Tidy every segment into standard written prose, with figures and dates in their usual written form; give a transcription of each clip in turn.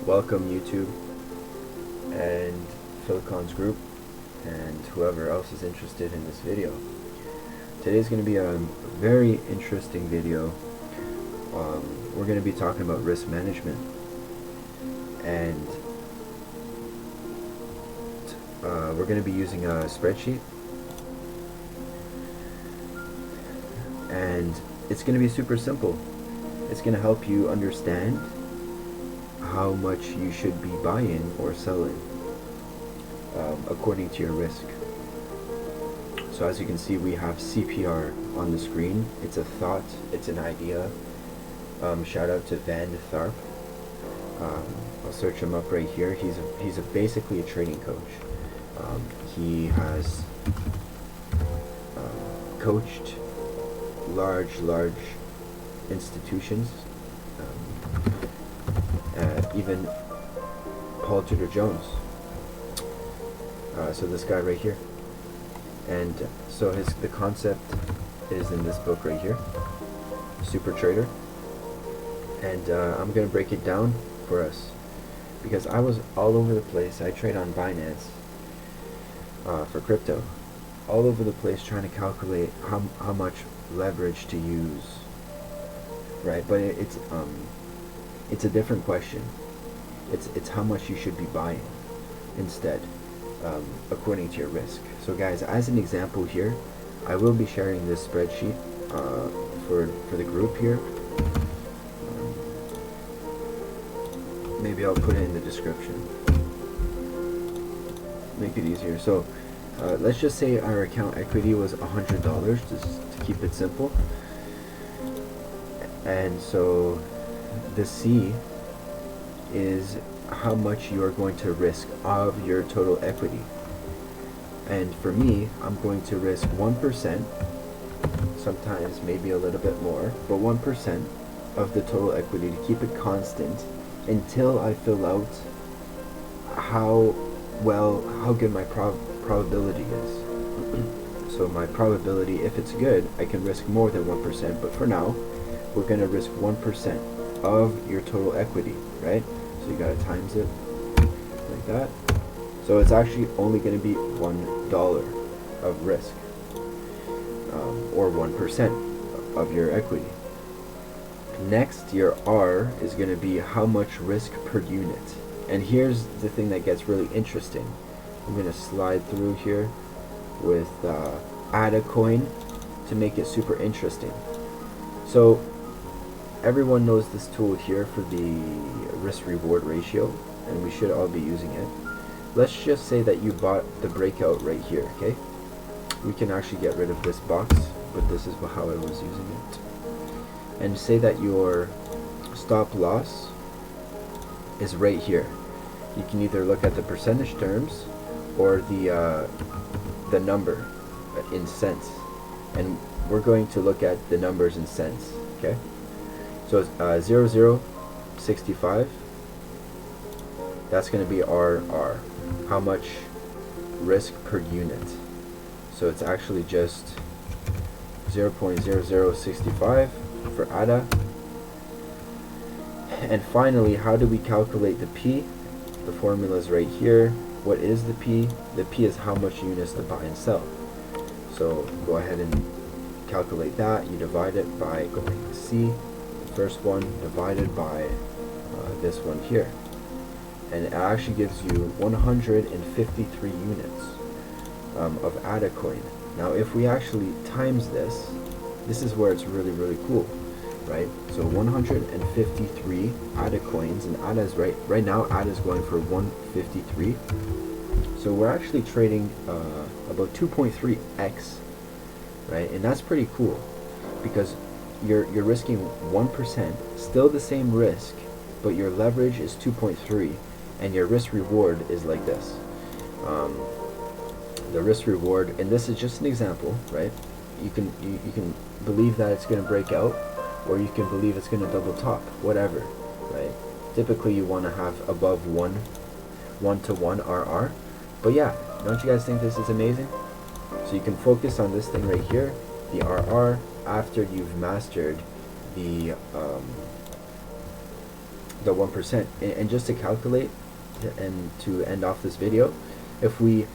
welcome YouTube and Philcon's group and whoever else is interested in this video. Today's going to be a very interesting video. We're going to be talking about risk management, and we're going to be using a spreadsheet, and it's going to be super simple. It's going to help you understand how much you should be buying or selling according to your risk. So as you can see, we have CPR on the screen. It's a thought, it's an idea. Shout out to Tharp. I'll search him up right here. He's basically a trading coach. He has coached large institutions, even Paul Tudor Jones. So this guy right here, and so the concept is in this book right here, Super Trader, and I'm gonna break it down for us because I was all over the place. I trade on Binance for crypto, all over the place trying to calculate how much leverage to use, right? But it's a different question. It's how much you should be buying instead, according to your risk. So guys, as an example here, I will be sharing this spreadsheet for the group here. Maybe I'll put it in the description, make it easier. So let's just say our account equity was $100, just to keep it simple. And so the C is how much you are going to risk of your total equity. And for me, I'm going to risk 1%, sometimes maybe a little bit more, but 1% of the total equity to keep it constant until I fill out how good my probability is. So my probability, if it's good, I can risk more than 1%, but for now, we're going to risk 1% of your total equity, right? So you got to times it like that. So it's actually only going to be $1 of risk, or 1% of your equity. Next, your R is going to be how much risk per unit. And here's the thing that gets really interesting. I'm going to slide through here with add a coin to make it super interesting. So everyone knows this tool here for the risk reward ratio, and we should all be using it. Let's just say that you bought the breakout right here, okay? We can actually get rid of this box, but this is how I was using it. And say that your stop loss is right here. You can either look at the percentage terms or the number in cents, and we're going to look at the numbers in cents, okay? So 0.0065, that's going to be our R, how much risk per unit. So it's actually just 0.0065 for ADA. And finally, how do we calculate the P? The formula is right here. What is the P? The P is how much units to buy and sell. So go ahead and calculate that. You divide it by going to C, the first one, divided by this one here. And it actually gives you 153 units of ADA coin. Now if we actually times this is where it's really cool, right? So 153 ADA coins, and ADA is right now ADA is going for 153. So we're actually trading about 2.3x, right? And that's pretty cool because you're risking 1%, still the same risk, but your leverage is 2.3, and your risk reward is like this. The risk reward, and this is just an example, right? You can believe that it's going to break out, or you can believe it's going to double top, whatever, right? Typically you want to have above 1-to-1 RR, but yeah, don't you guys think this is amazing? So you can focus on this thing right here, the RR, after you've mastered the the 1%. And just to calculate and to end off this video, if we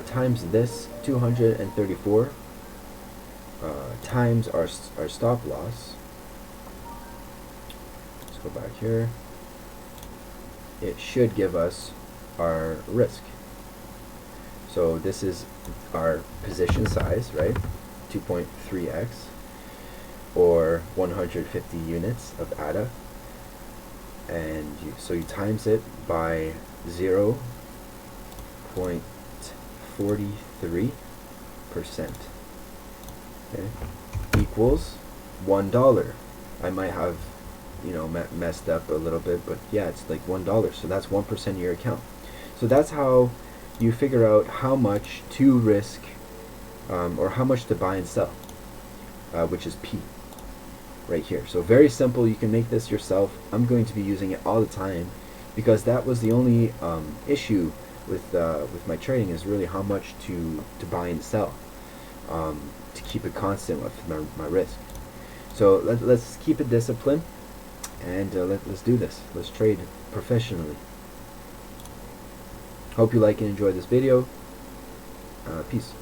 times this 234 times our stop loss, let's go back here, it should give us our risk. So this is our position size, right? 2.3x, or 150 units of ADA, and so you times it by 0.43%, okay, equals $1. I might have, you know, messed up a little bit, but yeah, it's like $1. So that's 1% of your account. So that's how you figure out how much to risk, or how much to buy and sell, which is P right here. So very simple. You can make this yourself. I'm going to be using it all the time because that was the only issue with my trading, is really how much to buy and sell, to keep it constant with my risk. So let's keep it disciplined, and let's do this. Let's trade professionally. Hope you like and enjoy this video. Peace.